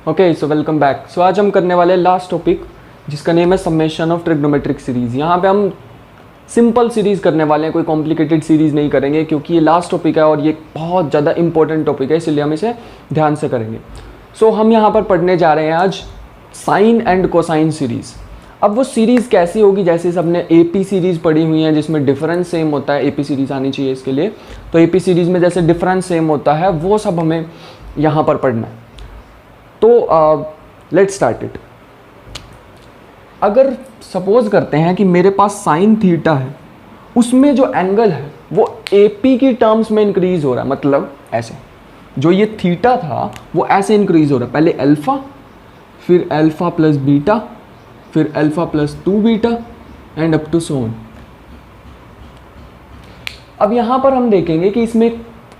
Okay so welcome back. So आज हम करने वाले लास्ट टॉपिक जिसका नेम है समेशन ऑफ ट्रिग्नोमेट्रिक सीरीज़। यहाँ पे हम सिंपल सीरीज़ करने वाले हैं, कोई कॉम्प्लिकेटेड सीरीज़ नहीं करेंगे क्योंकि ये लास्ट टॉपिक है और ये बहुत ज़्यादा इंपॉर्टेंट टॉपिक है, इसलिए हम इसे ध्यान से करेंगे। सो हम यहाँ पर पढ़ने जा रहे हैं आज साइन एंड कोसाइन सीरीज़। अब वो सीरीज़ कैसी होगी, जैसे सबने एपी सीरीज़ पढ़ी हुई है जिसमें डिफरेंस सेम होता है, एपी सीरीज़ आनी चाहिए इसके लिए। तो एपी सीरीज़ में जैसे डिफरेंस सेम होता है वो सब हमें यहाँ पर पढ़ना है। तो लेट्स स्टार्ट इट। अगर सपोज करते हैं कि मेरे पास साइन थीटा है, उसमें जो एंगल है वो एपी की टर्म्स में इंक्रीज हो रहा है, मतलब ऐसे जो ये थीटा था वो ऐसे इंक्रीज हो रहा है, पहले अल्फा, फिर अल्फा प्लस बीटा, फिर alpha plus 2 beta and up to so on. अब यहाँ पर हम देखेंगे कि इसमें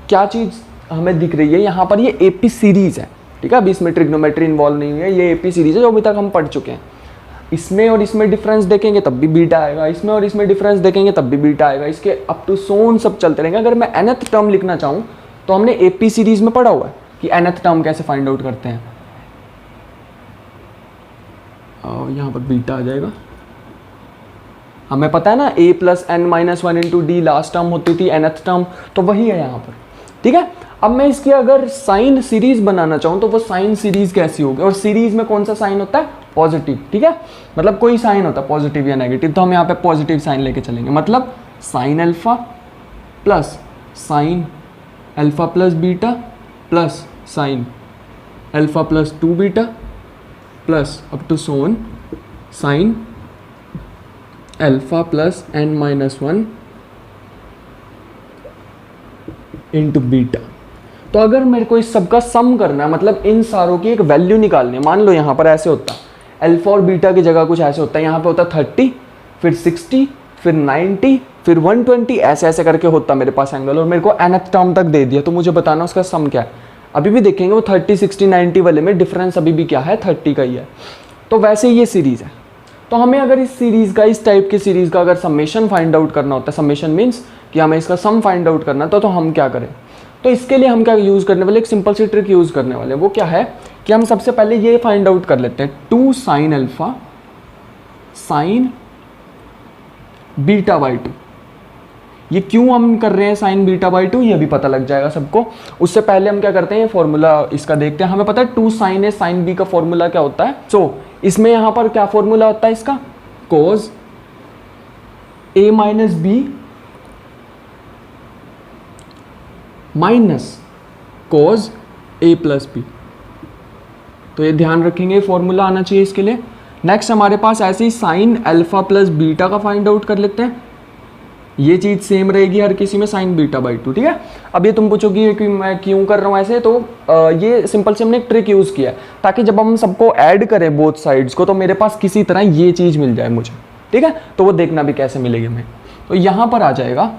क्या चीज़ हमें दिख रही है। यहाँ पर ये एपी सीरीज़ है, ठीक है। अभी इसमें ट्रिग्नोमेट्री इन्वॉल्व नहीं हुई है, ये एपी सीरीज़ है जो अभी तक हम पढ़ चुके हैं। इसमें और इसमें डिफरेंस देखेंगे तब भी बीटा आएगा, इसमें और इसमें डिफरेंस देखेंगे तब भी बीटा आएगा, इसके अप टू सोन सब चलते रहेंगे। अगर मैं nth टर्म लिखना चाहूँ तो हमने एपी सीरीज़ में पढ़ा हुआ है कि nth टर्म कैसे फाइंड आउट करते हैं। और यहाँ पर बीटा आ जाएगा, हमें पता है ना a plus n minus 1 into D last term होती थी nth टर्म, तो वही है यहाँ पर, ठीक है। अब मैं इसकी अगर साइन सीरीज बनाना चाहूँ तो वो साइन सीरीज कैसी होगी, और सीरीज में कौन सा साइन होता है, पॉजिटिव, ठीक है। मतलब कोई साइन होता है पॉजिटिव या नेगेटिव, तो हम यहाँ पे पॉजिटिव साइन लेके चलेंगे। मतलब sine alpha plus sine alpha plus beta plus sine alpha plus 2 beta plus up to so on sine alpha plus n minus 1 into beta. तो अगर मेरे को इस सबका सम करना है, मतलब इन सारों की एक वैल्यू निकालनी है, मान लो यहाँ पर ऐसे होता है, अल्फा और बीटा की जगह कुछ ऐसे होता है, यहाँ पे होता है 30, फिर 60, फिर 90, फिर 120, ऐसे ऐसे करके होता मेरे पास एंगल, और मेरे को nth टर्म तक दे दिया, तो मुझे बताना उसका सम क्या है। अभी भी देखेंगे वो 30, 60, 90 वाले में डिफरेंस अभी भी क्या है, 30 का ही है। तो वैसे ये सीरीज़ है। तो हमें अगर इस सीरीज़ का, इस टाइप की सीरीज़ का अगर समेशन फाइंड आउट करना होता है, समेशन मीन्स कि हमें इसका सम फाइंड आउट करना तो हम क्या करें। तो इसके लिए हम क्या यूज़ करने वाले, एक सिंपल सी ट्रिक यूज़ करने वाले हैं। वो क्या है कि हम सबसे पहले ये फाइंड आउट कर लेते हैं 2 sine alpha sine beta by 2। ये क्यों हम कर रहे हैं साइन बीटा बाई 2, ये भी पता लग जाएगा सबको। उससे पहले हम क्या करते हैं, फॉर्मूला इसका देखते हैं। हमें पता है 2 साइन ए साइन बी का फॉर्मूला क्या होता है। सो इसमें यहाँ पर क्या फॉर्मूला होता है इसका, कोस ए माइनस बी माइनस कोस ए प्लस बी। तो ये ध्यान रखेंगे, फॉर्मूला आना चाहिए इसके लिए। नेक्स्ट हमारे पास ऐसे ही साइन अल्फा प्लस बीटा का फाइंड आउट कर लेते हैं। ये चीज़ सेम रहेगी हर किसी में, साइन बीटा बाई 2, ठीक है। अब ये तुम पूछोगे कि मैं क्यों कर रहा हूँ ऐसे, तो ये सिंपल से हमने एक ट्रिक यूज़ किया है ताकि जब हम सबको ऐड करें बोथ साइड्स को तो मेरे पास किसी तरह ये चीज़ मिल जाए मुझे, ठीक है। तो वो देखना भी कैसे मिलेगी हमें। तो यहाँ पर आ जाएगा,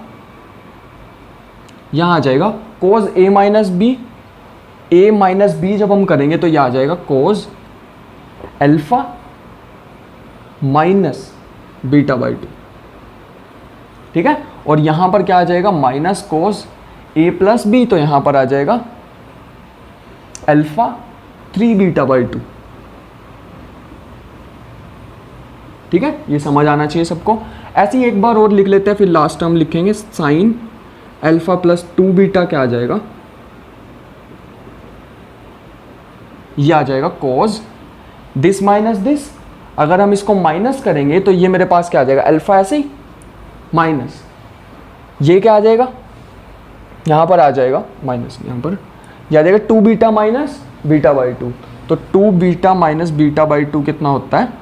यहाँ आ जाएगा कोस ए माइनस बी, ए माइनस बी जब हम करेंगे तो यह आ जाएगा cos alpha minus beta by 2, ठीक है। और यहाँ पर क्या आ जाएगा, माइनस कोस ए प्लस बी, तो यहाँ पर आ जाएगा अल्फा 3 बीटा बाई 2, ठीक है। ये समझ आना चाहिए सबको। ऐसे ही एक बार और लिख लेते हैं, फिर लास्ट टर्म लिखेंगे साइन अल्फा प्लस 2 बीटा क्या आ जाएगा, ये आ जाएगा कोस दिस माइनस दिस। अगर हम इसको माइनस करेंगे तो ये मेरे पास क्या आ जाएगा, अल्फा ऐसे ही माइनस ये क्या आ जाएगा, यहाँ पर आ जाएगा माइनस, यहाँ पर यह आ जाएगा 2 बीटा माइनस बीटा बाई 2। तो 2 बीटा माइनस बीटा बाई 2 कितना होता है,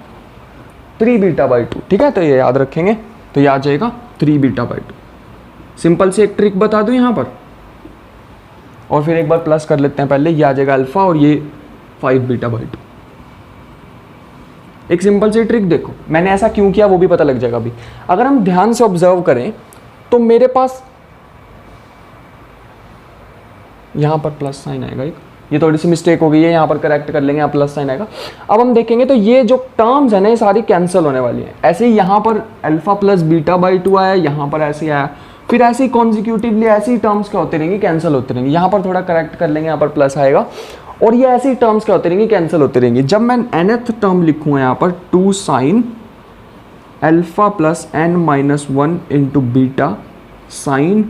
3 बीटा बाई 2, ठीक है। तो ये याद रखेंगे, तो ये आ जाएगा 3 बीटा बाई 2। सिंपल से एक ट्रिक बता दूं यहाँ पर, और फिर एक बार प्लस कर लेते हैं पहले, ये आ जाएगा अल्फा और ये 5 बीटा बाई 2। एक सिंपल सी ट्रिक देखो, मैंने ऐसा क्यों किया वो भी पता लग जाएगा अभी। अगर हम ध्यान से ऑब्जर्व करें तो मेरे पास यहाँ पर प्लस साइन आएगा, एक ये थोड़ी सी मिस्टेक हो गई है, यहाँ पर करेक्ट कर लेंगे, यहाँ प्लस साइन आएगा। अब हम देखेंगे तो ये जो टर्म्स है ना ये सारी कैंसिल होने वाली है। ऐसे ही यहाँ पर अल्फा प्लस बीटा बाई 2 आया, यहाँ पर ऐसे आया, फिर ऐसे ही कॉन्जिक्यूटिवली ऐसी टर्म्स क्या होते रहेंगे, कैंसिल होते रहेंगे। यहाँ पर थोड़ा करेक्ट कर लेंगे, यहाँ पर प्लस आएगा और ये ऐसी टर्म्स क्या होती रहेंगी, कैंसिल होती रहेंगी। जब मैं nth टर्म लिखूँ यहाँ पर 2 sign alpha plus n minus 1 into beta sine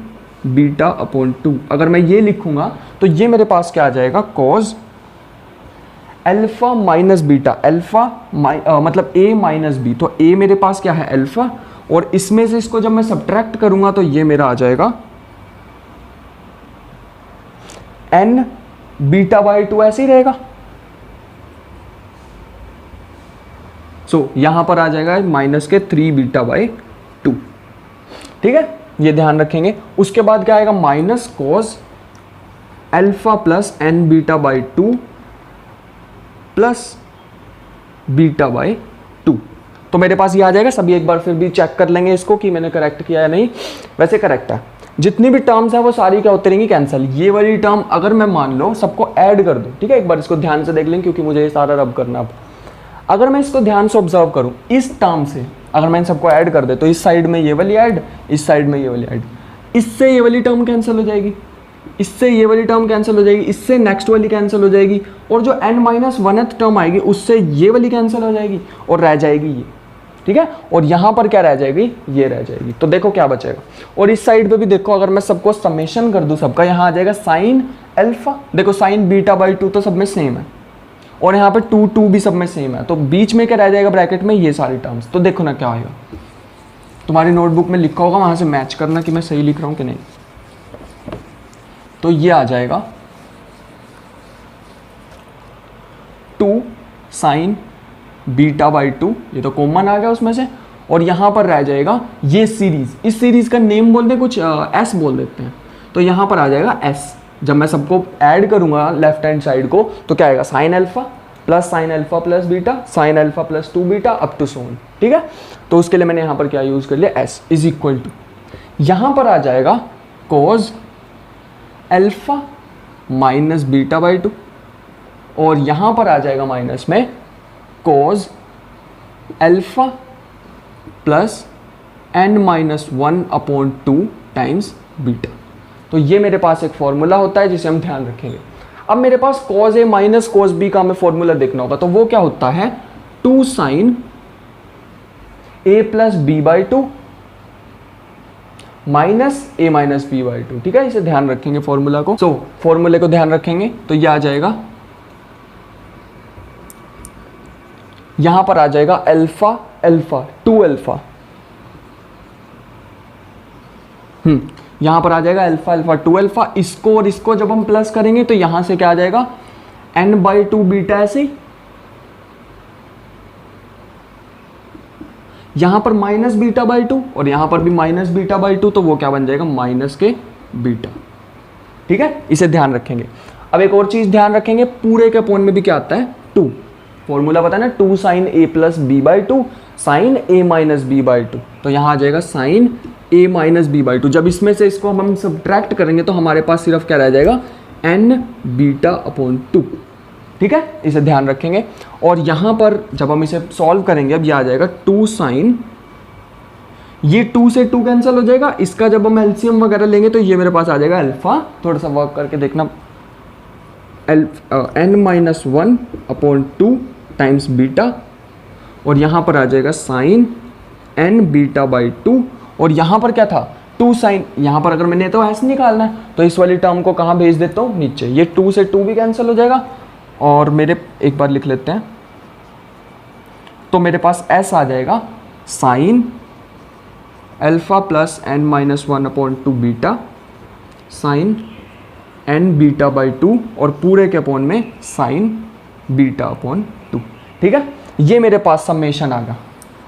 beta upon 2, अगर मैं ये लिखूंगा तो ये मेरे पास क्या आ जाएगा, cause alpha minus beta, alpha मतलब a माइनस बी, तो a मेरे पास क्या है अल्फा, और इसमें से इसको जब मैं सब्ट्रैक्ट करूंगा तो ये मेरा आ जाएगा n बीटा बाई 2, ऐसे ही रहेगा। सो यहां पर आ जाएगा माइनस के 3 बीटा बाई 2, ठीक है, ये ध्यान रखेंगे। उसके बाद क्या आएगा, minus cos alpha plus n beta by 2 plus beta by 2, तो मेरे पास ये आ जाएगा। सभी एक बार फिर भी चेक कर लेंगे इसको कि मैंने करेक्ट किया है नहीं, वैसे करेक्ट है। जितनी भी टर्म्स है वो सारी क्या होती रहेंगी, कैंसिल। ये वाली टर्म अगर मैं मान लो सबको ऐड कर दूं, ठीक है, एक बार इसको ध्यान से देख लें क्योंकि मुझे ये सारा रब करना। अब अगर मैं इसको ध्यान से ऑब्जर्व करूं, इस टर्म से अगर मैं इन सबको ऐड कर दे तो इस साइड में ये वाली ऐड, इस साइड में ये वाली ऐड, इससे ये वाली टर्म कैंसिल हो जाएगी, इससे ये वाली टर्म कैंसिल हो जाएगी, इससे नेक्स्ट वाली कैंसिल हो जाएगी, और जो n-1th टर्म आएगी उससे ये वाली कैंसिल हो जाएगी और रह जाएगी ये, ठीक है। और यहाँ पर क्या रह जाएगी, ये रह जाएगी। तो देखो क्या बचेगा। और इस साइड पे भी देखो, अगर मैं सबको समेशन कर दूं सबका, यहाँ आ जाएगा साइन अल्फा, देखो साइन बीटा बाई 2 तो सब में सेम है, और यहाँ पे 2 भी सब में सेम है, तो बीच में क्या रह जाएगा ब्रैकेट में, ये सारी टर्म्स। तो देखो ना क्या आएगा, तुम्हारी नोटबुक में लिखा होगा, वहाँ से मैच करना कि मैं सही लिख रहा हूँ कि नहीं। तो ये आ जाएगा 2 साइन बीटा बाई 2, ये तो कॉमन आ गया उसमें से, और यहाँ पर रह जाएगा ये सीरीज। इस सीरीज का नेम बोल दें कुछ, एस बोल देते हैं, तो यहाँ पर आ जाएगा एस। जब मैं सबको ऐड करूंगा लेफ्ट हैंड साइड को तो क्या आएगा, sine alpha plus beta sine alpha plus 2 beta up to so on, ठीक है। तो उसके लिए मैंने यहाँ पर क्या यूज कर लिया, एस इज इक्वल टू, यहाँ पर आ जाएगा cos alpha minus beta by 2, और यहाँ पर आ जाएगा माइनस में cos alpha plus n-1 upon 2 times beta. तो ये मेरे पास एक फॉर्मूला होता है जिसे हम ध्यान रखेंगे। अब मेरे पास cos a minus cos b का हमें फॉर्मूला देखना होगा, तो वो क्या होता है, 2 sine a plus b by 2 minus a minus b by 2, ठीक है। इसे ध्यान रखेंगे फॉर्मूला को। सो फॉर्मूले को ध्यान रखेंगे तो ये आ जाएगा, यहां पर आ जाएगा अल्फा अल्फा 2 अल्फा, यहां पर आ जाएगा अल्फा अल्फा 2 अल्फा। इसको और इसको जब हम प्लस करेंगे तो यहां से क्या आ जाएगा, n बाई 2 बीटा, ऐसे ही यहां पर माइनस बीटा बाई 2 और यहां पर भी माइनस बीटा बाई 2, तो वो क्या बन जाएगा, माइनस के बीटा, ठीक है। इसे ध्यान रखेंगे। अब एक और चीज ध्यान रखेंगे, पूरे के अपॉन में भी क्या आता है, 2। फॉर्मूला पता है ना, 2 sine a plus b by 2 sine a minus b by 2, तो यहाँ आ जाएगा sine a minus b by 2। जब इसमें से इसको हम सब्ट्रैक्ट करेंगे तो हमारे पास सिर्फ क्या रह जाएगा, n बीटा अपॉन 2, ठीक है। इसे ध्यान रखेंगे। और यहाँ पर जब हम इसे सॉल्व करेंगे, अब ये आ जाएगा 2 साइन, ये 2 से 2 कैंसिल हो जाएगा, इसका जब हम एलसीएम वगैरह लेंगे तो ये मेरे पास आ जाएगा अल्फा, थोड़ा सा वर्क करके देखना, n-1 अपॉन 2 टाइम्स बीटा, और यहाँ पर आ जाएगा साइन n बीटा बाई 2, और यहाँ पर क्या था, 2 साइन, यहाँ पर अगर मैंने तो ऐसे निकालना है तो इस वाली टर्म को कहाँ भेज देता हूँ, नीचे। ये 2 से 2 भी कैंसिल हो जाएगा, और मेरे एक बार लिख लेते हैं, तो मेरे पास s आ जाएगा sign alpha plus n-1 upon 2 beta sine n beta by 2, और पूरे के अपॉन में साइन बीटा अपॉन 2, ठीक है। ये मेरे पास समेशन आ गया।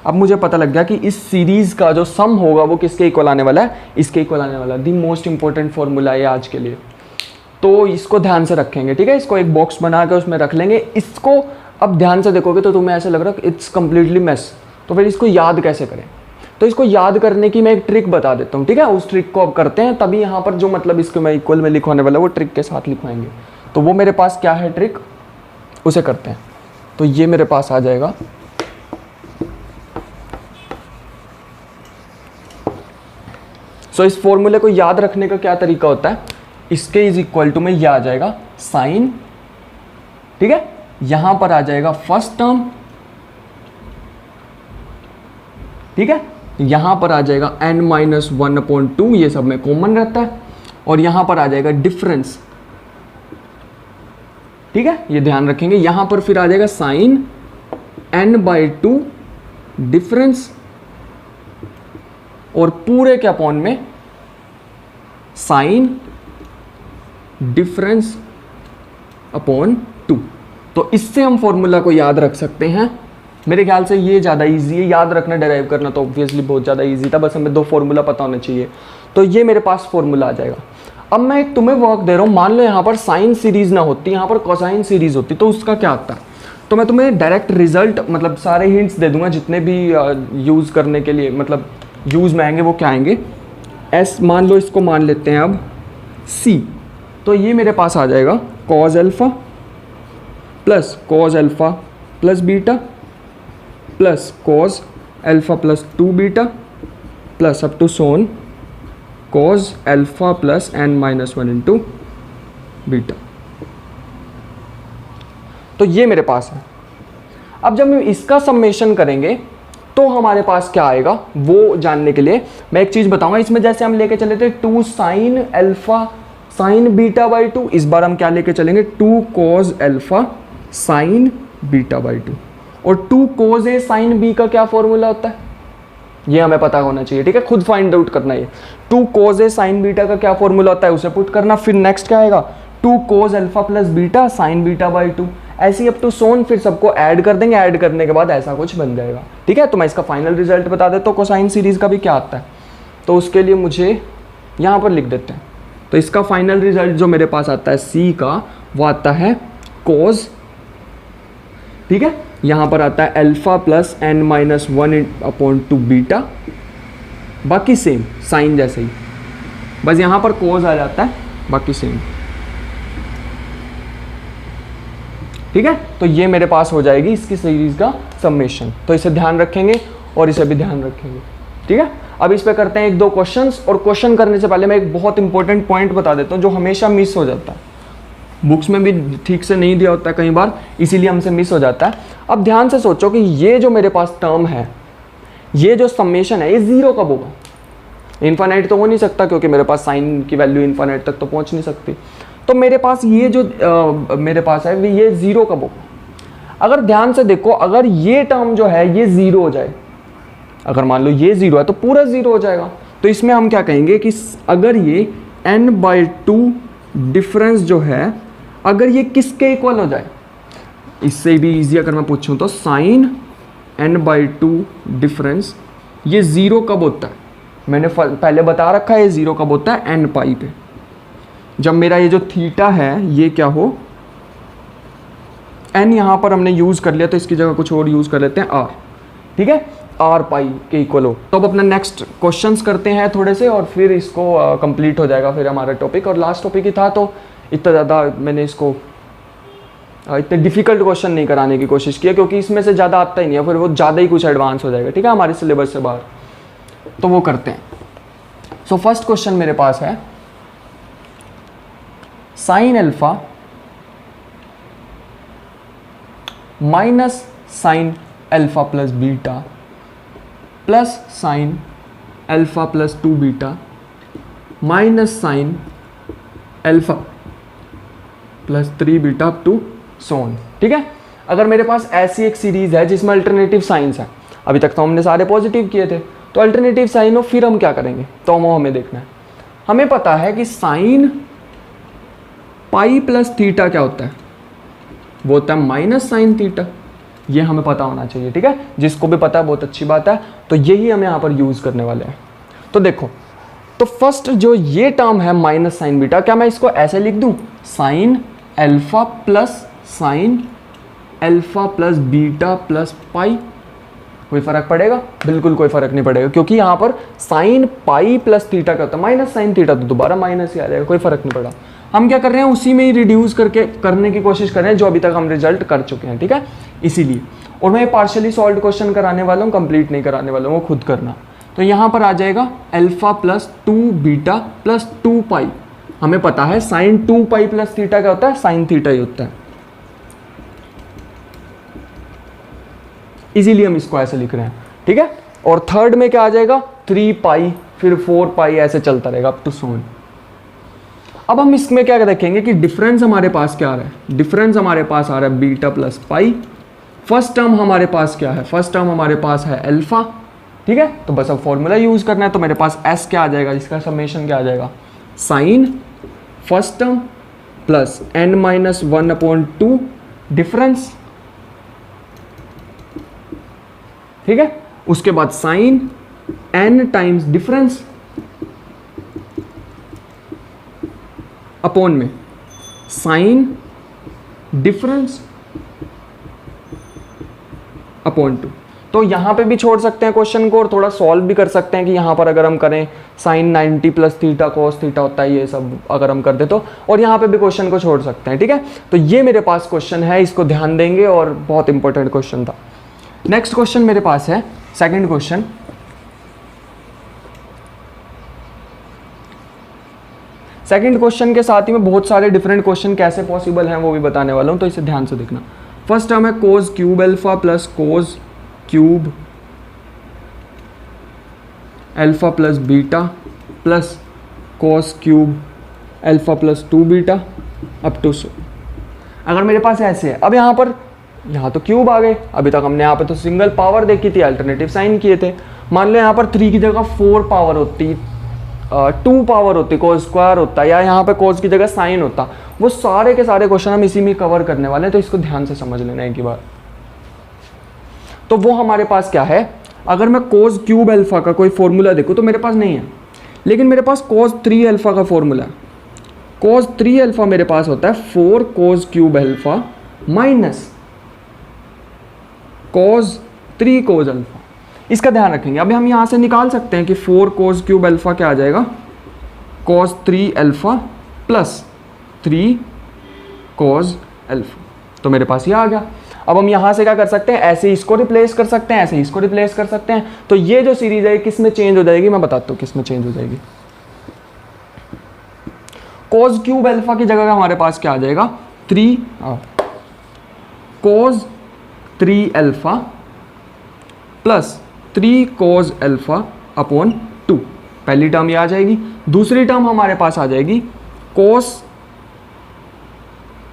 अब मुझे पता लग गया कि इस सीरीज का जो सम होगा वो किसके इक्वल आने वाला है, इसके इक्वल आने वाला है। दी मोस्ट इंपॉर्टेंट फॉर्मूला है आज के लिए, तो इसको ध्यान से रखेंगे, ठीक है। इसको एक बॉक्स बना के उसमें रख लेंगे। इसको अब ध्यान से देखोगे तो तुम्हें ऐसे लग रहा है इट्स कम्प्लीटली मेस, तो फिर इसको याद कैसे करें। तो इसको याद करने की मैं एक ट्रिक बता देता हूँ, ठीक है। उस ट्रिक को अब करते हैं, तभी यहाँ पर जो मतलब इसको मैं इक्वल में लिखवाने वाला वो ट्रिक के साथ लिखवाएंगे। तो वो मेरे पास क्या है ट्रिक, उसे करते हैं। तो ये मेरे पास आ जाएगा, सो इस फॉर्मूले को याद रखने का क्या तरीका होता है, इसके इज इक्वल टू में यह आ जाएगा साइन ठीक है, यहां पर आ जाएगा फर्स्ट टर्म, ठीक है, यहां पर आ जाएगा n-1/2, ये सब में कॉमन रहता है, और यहां पर आ जाएगा डिफरेंस, ठीक है, ये ध्यान रखेंगे। यहां पर फिर आ जाएगा साइन n/2 डिफरेंस, और पूरे के अपॉन में साइन डिफरेंस अपॉन 2। तो इससे हम फॉर्मूला को याद रख सकते हैं। मेरे ख्याल से ये ज़्यादा इजी है, याद रखना डेराइव करना तो ऑब्वियसली बहुत ज़्यादा इजी था, बस हमें 2 फॉर्मूला पता होना चाहिए। तो ये मेरे पास फॉर्मूला आ जाएगा। अब मैं एक तुम्हें वर्क दे रहा हूँ, मान लो यहाँ पर साइन सीरीज ना होती, यहाँ पर कोसाइन सीरीज होती, तो उसका क्या आता है? तो मैं तुम्हें डायरेक्ट रिजल्ट मतलब सारे हिंट्स दे दूंगा जितने भी यूज़ करने के लिए मतलब यूज़ में आएंगे वो क्या आएंगे। एस मान लो, इसको मान लेते हैं अब सी, तो ये मेरे पास आ जाएगा cos alpha plus beta plus cos alpha plus 2 beta plus up to so on cos alpha plus n-1 into beta. तो ये मेरे पास है। अब जब हम इसका सम्मेशन करेंगे तो हमारे पास क्या आएगा वो जानने के लिए मैं एक चीज़ बताऊंगा। इसमें जैसे हम लेके चले थे 2 sine alpha sine beta by 2, इस बार हम क्या लेके चलेंगे 2 cos alpha sine beta by 2। और 2 कॉज ए साइन बी का क्या फॉर्मूला होता है ये हमें पता होना चाहिए, ठीक है, खुद फाइंड आउट करना है। 2 कॉज ए साइन बीटा का क्या फॉर्मूला होता है उसे पुट करना, फिर नेक्स्ट क्या आएगा 2 cause alpha plus beta sign beta by 2, ऐसे ही अप टू सोन, फिर सबको ऐड कर देंगे, ऐड करने के बाद ऐसा कुछ बन जाएगा, ठीक है। तो मैं इसका फाइनल रिजल्ट बता देता हूँ कोसाइन सीरीज़ का भी क्या आता है, तो उसके लिए मुझे यहाँ पर लिख देते हैं। तो इसका फाइनल रिजल्ट जो मेरे पास आता है सी का वो आता है कॉज, ठीक है, यहाँ पर आता है अल्फ़ा प्लस n-1/2 बीटा, बाकी सेम साइन जैसे ही, बस यहाँ पर कॉज आ जाता है, बाकी सेम, ठीक है। तो ये मेरे पास हो जाएगी इसकी सीरीज का समेशन। तो इसे ध्यान रखेंगे और इसे भी ध्यान रखेंगे, ठीक है। अब इस पे करते हैं 1-2 क्वेश्चंस, और क्वेश्चन करने से पहले मैं एक बहुत इंपॉर्टेंट पॉइंट बता देता हूँ जो हमेशा मिस हो जाता है, बुक्स में भी ठीक से नहीं दिया होता है कई बार, इसीलिए हमसे मिस हो जाता है। अब ध्यान से सोचो कि ये जो मेरे पास टर्म है, ये जो समेशन है, ये 0 कब होगा? इन्फाइनाइट तो हो नहीं सकता क्योंकि मेरे पास साइन की वैल्यू इन्फाइनाइट तक तो पहुंच नहीं सकती। तो मेरे पास ये जो मेरे पास है ये 0 कब होगा? अगर ध्यान से देखो, अगर ये टर्म जो है ये 0 हो जाए, अगर मान लो ये 0 है तो पूरा 0 हो जाएगा। तो इसमें हम क्या कहेंगे कि अगर ये n/2 डिफरेंस जो है, अगर ये किसके इक्वल हो जाए, इससे भी इजी अगर मैं पूछूं तो साइन n/2 डिफरेंस ये 0 कब होता है? मैंने पहले बता रखा है ये 0 कब होता है, n पाई पे, जब मेरा ये जो थीटा है ये क्या हो, n यहाँ पर हमने यूज़ कर लिया तो इसकी जगह कुछ और यूज़ कर लेते हैं r, ठीक है, r पाई के इक्वल हो। तो अब अपना नेक्स्ट क्वेश्चंस करते हैं थोड़े से और फिर इसको कंप्लीट हो जाएगा फिर हमारा टॉपिक। और लास्ट टॉपिक ही था तो इतना ज़्यादा मैंने इसको इतने डिफिकल्ट क्वेश्चन नहीं कराने की कोशिश की है क्योंकि इसमें से ज़्यादा आता ही नहीं है, फिर वो ज़्यादा ही कुछ एडवांस हो जाएगा, ठीक है, हमारे सिलेबस से बाहर। तो वो करते हैं। सो फर्स्ट क्वेश्चन मेरे पास है sine alpha minus sine alpha plus beta plus sine alpha plus 2 beta minus sine alpha plus 3 beta up to so on, ठीक है। अगर मेरे पास ऐसी एक सीरीज है जिसमें अल्टरनेटिव साइंस है, अभी तक तो हमने सारे पॉजिटिव किए थे, तो अल्टरनेटिव साइन हो फिर हम क्या करेंगे, तो वो हमें देखना है। हमें पता है कि साइन पाई प्लस थीटा क्या होता है, वो होता है माइनस साइन थीटा, ये हमें पता होना चाहिए, ठीक है। जिसको भी पता है बहुत अच्छी बात है, तो यही हम यहाँ पर यूज़ करने वाले हैं। तो देखो, तो फर्स्ट जो ये टर्म है माइनस साइन बीटा, क्या मैं इसको ऐसे लिख दूँ sign alpha plus sine alpha plus beta plus pi, कोई फ़र्क पड़ेगा? बिल्कुल कोई फ़र्क नहीं पड़ेगा क्योंकि यहाँ पर साइन पाई प्लस थीटा का होता है माइनस साइन थीटा, तो दोबारा माइनस ही आ जाएगा, कोई फ़र्क नहीं पड़ा। हम क्या कर रहे हैं, उसी में ही रिड्यूस करके करने की कोशिश कर रहे हैं जो अभी तक हम रिजल्ट कर चुके हैं, ठीक है, इसीलिए। और मैं पार्शियली सॉल्व क्वेश्चन कराने वाला हूँ, कंप्लीट नहीं कराने वाला हूँ, वो खुद करना। तो यहाँ पर आ जाएगा अल्फा प्लस 2 बीटा प्लस 2 पाई, हमें पता है साइन 2 पाई प्लस थीटा क्या होता है, साइन थीटा ही होता है। इजीली हम इसको ऐसे लिख रहे हैं, ठीक है। और थर्ड में क्या आ जाएगा 3 पाई, फिर 4 पाई, ऐसे चलता रहेगा अप टू सोन। अब हम इसमें क्या देखेंगे कि डिफरेंस हमारे पास क्या आ रहा है। डिफरेंस हमारे पास आ रहा है beta plus pi. First term हमारे पास क्या है, फर्स्ट टर्म हमारे पास है अल्फा, ठीक है। तो बस अब फॉर्मूला यूज करना है। तो मेरे पास एस क्या आ जाएगा, इसका समेशन क्या आ जाएगा, sine first term plus n-1/2 difference, ठीक है। उसके बाद sine n times difference upon में साइन डिफरेंस अपॉन 2। तो यहां पे भी छोड़ सकते हैं क्वेश्चन को और थोड़ा सॉल्व भी कर सकते हैं कि यहां पर अगर हम करें sine 90 plus theta cos theta होता है, ये सब अगर हम कर दे तो, और यहां पे भी क्वेश्चन को छोड़ सकते हैं, ठीक है। तो ये मेरे पास क्वेश्चन है, इसको ध्यान देंगे और बहुत इंपॉर्टेंट क्वेश्चन था। नेक्स्ट क्वेश्चन मेरे पास है सेकंड क्वेश्चन। सेकंड क्वेश्चन के साथ ही में बहुत सारे डिफरेंट क्वेश्चन कैसे पॉसिबल हैं वो भी बताने वाला हूं, तो इसे ध्यान से देखना। फर्स्ट टर्म है cos cube alpha plus cos cube alpha plus beta plus cos cube alpha plus 2 beta up to so. अगर मेरे पास ऐसे है, अब यहाँ तो क्यूब आ गए, अभी तक हमने यहाँ पे तो सिंगल पावर देखी थी, अल्टरनेटिव साइन किए थे। मान लो यहाँ पर 3 की जगह 4 पावर होती, 2 पावर होती, कोस स्क्वायर होता, या यहाँ पे कोस की जगह साइन होता, वो सारे के सारे क्वेश्चन हम इसी में कवर करने वाले हैं। तो इसको ध्यान से समझ लेना एक ही बार। तो वो हमारे पास क्या है, अगर मैं कोस क्यूब अल्फा का कोई फॉर्मूला देखूँ तो मेरे पास नहीं है, लेकिन मेरे पास कोस 3 अल्फा का फॉर्मूला है। कोस 3 अल्फा मेरे पास होता है 4 कोस cube alpha minus cos 3 cos alpha. इसका ध्यान रखेंगे। अभी हम यहाँ से निकाल सकते हैं कि 4 कोस क्यूब अल्फा क्या आ जाएगा, कोस 3 अल्फा प्लस 3 कोस अल्फा। तो मेरे पास ये आ गया। अब हम यहाँ से क्या कर सकते हैं, ऐसे इसको रिप्लेस कर सकते हैं, ऐसे इसको रिप्लेस कर सकते हैं। तो ये जो सीरीज है किस में चेंज हो जाएगी, मैं बताता हूँ किस में चेंज हो जाएगी। कोस क्यूब अल्फा की जगह हमारे पास क्या आ जाएगा, 3 कोस 3 alpha plus 3 cos alpha upon 2। पहली टर्म ये आ जाएगी। दूसरी टर्म हमारे पास आ जाएगी कोस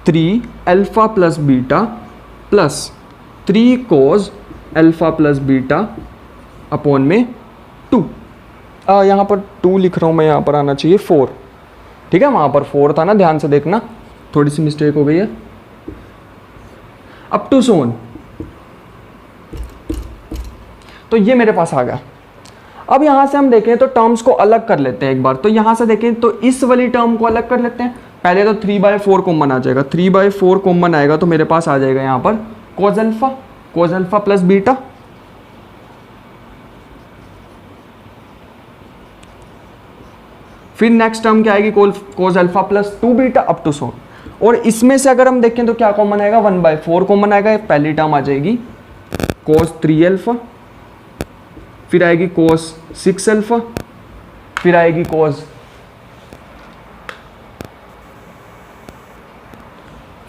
3 अल्फा प्लस बीटा प्लस 3 कोस अल्फा प्लस बीटा अपॉन में 2। यहाँ पर 2 लिख रहा हूँ मैं, यहाँ पर आना चाहिए 4, ठीक है। वहाँ पर 4 था ना, ध्यान से देखना, थोड़ी सी मिस्टेक हो गई है। अप टू सोन। तो ये मेरे पास आ गया। अब यहाँ से हम देखें तो टर्म्स को अलग कर लेते हैं एक बार। तो यहाँ से देखें तो इस वाली टर्म को अलग कर लेते हैं। पहले तो 3/4 कॉमन आ जाएगा, 3/4 कॉमन आएगा तो मेरे पास आ जाएगा यहाँ पर कोस अल्फा प्लस बीटा, फिर नेक्स्ट टर्म क्या आएगी, cos alpha plus 2 beta up to so. और इसमें से अगर हम देखें तो क्या कॉमन आएगा, 1/4 कॉमन आएगा। पहली टर्म आ जाएगी कोस 3 अल्फा, फिर आएगी कोस 6 अल्फा, फिर आएगी कोस,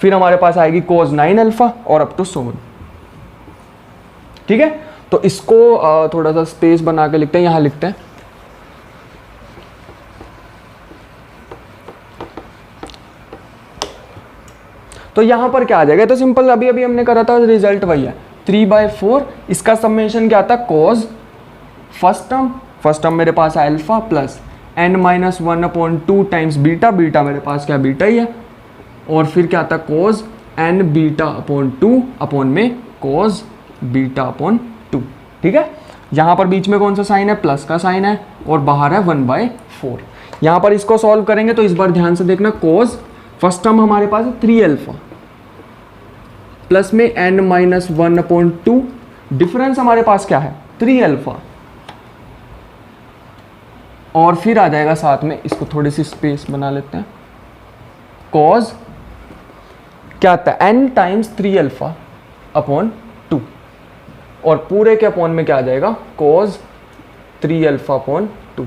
फिर हमारे पास आएगी कोस 9 अल्फा और अप टू 7, ठीक है। तो इसको थोड़ा सा स्पेस बना के लिखते हैं, यहां लिखते हैं तो यहां पर क्या आ जाएगा, तो सिंपल अभी अभी हमने करा था, रिजल्ट वही है 3/4। इसका समेशन क्या आता है, कोस फर्स्ट टर्म मेरे पास है alpha plus n-1/2 times beta, beta मेरे पास क्या बीटा ही है, और फिर क्या आता है कोस n बीटा अपॉन 2 अपॉन में कोस बीटा अपॉन 2, ठीक है। यहाँ पर बीच में कौन सा साइन है, प्लस का साइन है, और बाहर है 1/4। यहाँ पर इसको सॉल्व करेंगे तो इस बार ध्यान से देखना, कोस फर्स्ट टर्म हमारे पास है 3 अल्फा प्लस में n-1/2, डिफरेंस हमारे पास क्या है 3 अल्फा, और फिर आ जाएगा साथ में, इसको थोड़ी सी स्पेस बना लेते हैं, कॉज क्या आता है n टाइम्स 3 अल्फा अपॉन 2, और पूरे के अपॉन में क्या आ जाएगा कॉज 3 अल्फा अपॉन 2,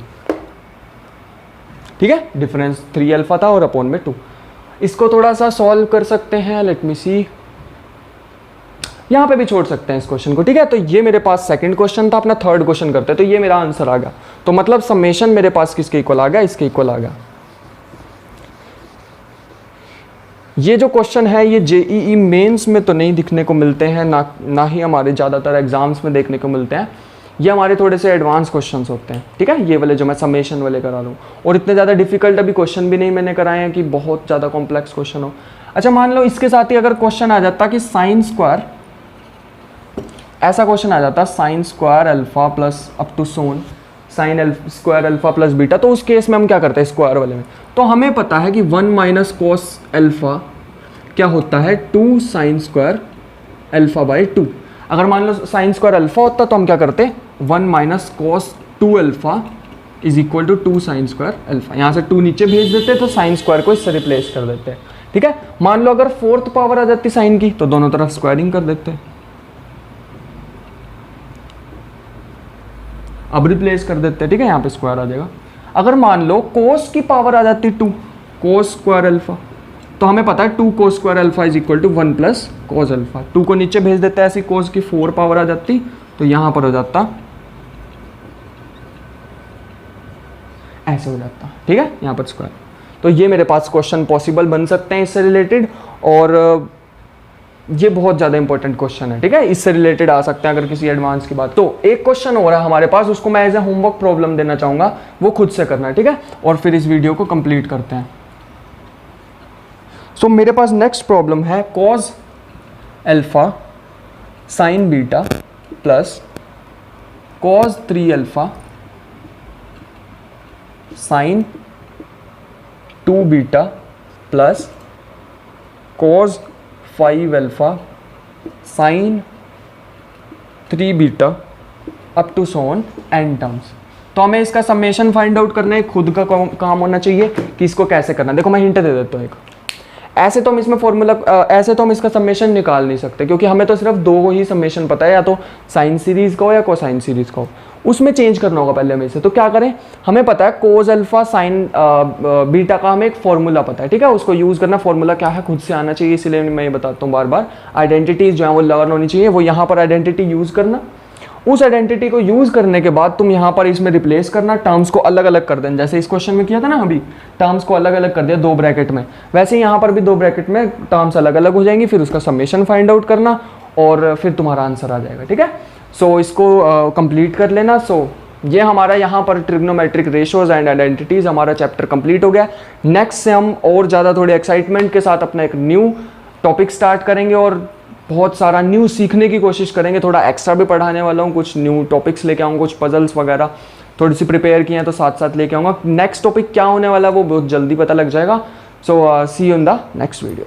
ठीक है। डिफरेंस 3 अल्फा था और अपॉन में 2। इसको थोड़ा सा सॉल्व कर सकते हैं, लेट मी सी। यहाँ पे भी छोड़ सकते हैं इस क्वेश्चन को, ठीक है। तो ये मेरे पास सेकंड क्वेश्चन था, अपना थर्ड क्वेश्चन करते हैं। तो ये मेरा आंसर आ गया, तो मतलब समेशन मेरे पास किसके इक्वल आ गया, इसके इक्वल आ गया। ये जो क्वेश्चन है ये जेईई मेंस में तो नहीं दिखने को मिलते हैं, ना ही हमारे ज़्यादातर एग्जाम्स में देखने को मिलते हैं। ये हमारे थोड़े से एडवांस क्वेश्चंस होते हैं, ठीक है, ये वाले जो मैं समेशन वाले करा रहा हूँ। और इतने ज़्यादा डिफिकल्ट अभी क्वेश्चन भी नहीं मैंने कराए हैं कि बहुत ज़्यादा कॉम्प्लेक्स क्वेश्चन हो। अच्छा, मान लो इसके साथ ही अगर क्वेश्चन आ जाता कि साइन स्क्वायर, ऐसा क्वेश्चन आ जाता sine square alpha plus up to so on sine square alpha plus beta, तो उस केस में हम क्या करते हैं स्क्वायर वाले में, तो हमें पता है कि 1 माइनस कोस अल्फा क्या होता है 2 साइन स्क्वायर अल्फा बाई 2। अगर मान लो साइन स्क्वायर अल्फा होता तो हम क्या करते 1 minus cos 2 alpha is equal to 2 sine square alpha. यहाँ से 2 नीचे भेज देते तो साइन स्क्वायर को इससे रिप्लेस कर देते हैं, ठीक है। मान लो अगर 4th पावर आ जाती साइन की तो दोनों तरफ स्क्वायरिंग कर देते हैं, अब रिप्लेस कर देते हैं, ठीक है, यहाँ पे स्क्वायर आ जाएगा। अगर मान लो कोस की पावर आ जाती 2 कोस स्क्वायर अल्फा, तो हमें पता है 2 cos square alpha is equal to 1 plus cos alpha. 2 को नीचे भेज देते हैं, ऐसी कोस की 4 पावर आ जाती तो यहाँ पर हो जाता ऐसे हो जाता, ठीक है, यहाँ पर स्क्वायर। तो ये मेरे पास क्वेश्चन पॉसिबल बन सकते हैं इससे रिलेटेड, और ये बहुत ज़्यादा इंपॉर्टेंट क्वेश्चन है, ठीक है, इससे रिलेटेड आ सकते हैं अगर किसी एडवांस की बात। तो एक क्वेश्चन हो रहा है हमारे पास, उसको मैं एज ए होमवर्क प्रॉब्लम देना चाहूँगा, वो खुद से करना है, ठीक है, और फिर इस वीडियो को कंप्लीट करते हैं। सो मेरे पास नेक्स्ट प्रॉब्लम है cos alpha sine beta plus cos 3 alpha sine 2 beta plus cos 5 alpha sine 3 beta up to so on n terms. तो हमें इसका समेशन फाइंड आउट करना है, खुद का काम होना चाहिए कि इसको कैसे करना है। देखो मैं हिंट दे देता हूँ एक, ऐसे तो हम इसमें फॉर्मूला ऐसे तो हम इसका समेशन निकाल नहीं सकते, क्योंकि हमें तो सिर्फ 2 ही समेशन पता है, या तो साइन सीरीज का हो या कोसाइन सीरीज का हो, उसमें चेंज करना होगा पहले हमें इसे। तो क्या करें, हमें पता है कोस अल्फा साइन बीटा का हमें एक फॉर्मूला पता है, ठीक है, उसको यूज़ करना। फॉर्मूला क्या है खुद से आना चाहिए, इसलिए मैं ये बताता हूँ बार बार। आइडेंटिटीज जो है वो लर्न होनी चाहिए, वो यहाँ पर आइडेंटिटी यूज़ करना। उस आइडेंटिटी को यूज़ करने के बाद तुम यहाँ पर इसमें रिप्लेस करना, टर्म्स को अलग अलग कर देना, जैसे इस क्वेश्चन में किया था ना अभी, टर्म्स को अलग अलग कर दिया 2 ब्रैकेट में, वैसे ही यहाँ पर भी 2 ब्रैकेट में टर्म्स अलग अलग हो जाएंगी, फिर उसका समेशन फाइंड आउट करना और फिर तुम्हारा आंसर आ जाएगा, ठीक है। सो इसको कंप्लीट कर लेना। सो ये हमारा यहाँ पर ट्रिग्नोमेट्रिक रेशियोज एंड आइडेंटिटीज हमारा चैप्टर कंप्लीट हो गया। नेक्स्ट से हम और ज़्यादा थोड़े एक्साइटमेंट के साथ अपना एक न्यू टॉपिक स्टार्ट करेंगे और बहुत सारा न्यू सीखने की कोशिश करेंगे। थोड़ा एक्स्ट्रा भी पढ़ाने वाला हूँ, कुछ न्यू टॉपिक्स लेके आऊँगा, कुछ पजल्स वगैरह थोड़ी सी प्रिपेयर किए हैं तो साथ साथ लेके आऊँगा। नेक्स्ट टॉपिक क्या होने वाला है वो बहुत जल्दी पता लग जाएगा। So see you in the next video.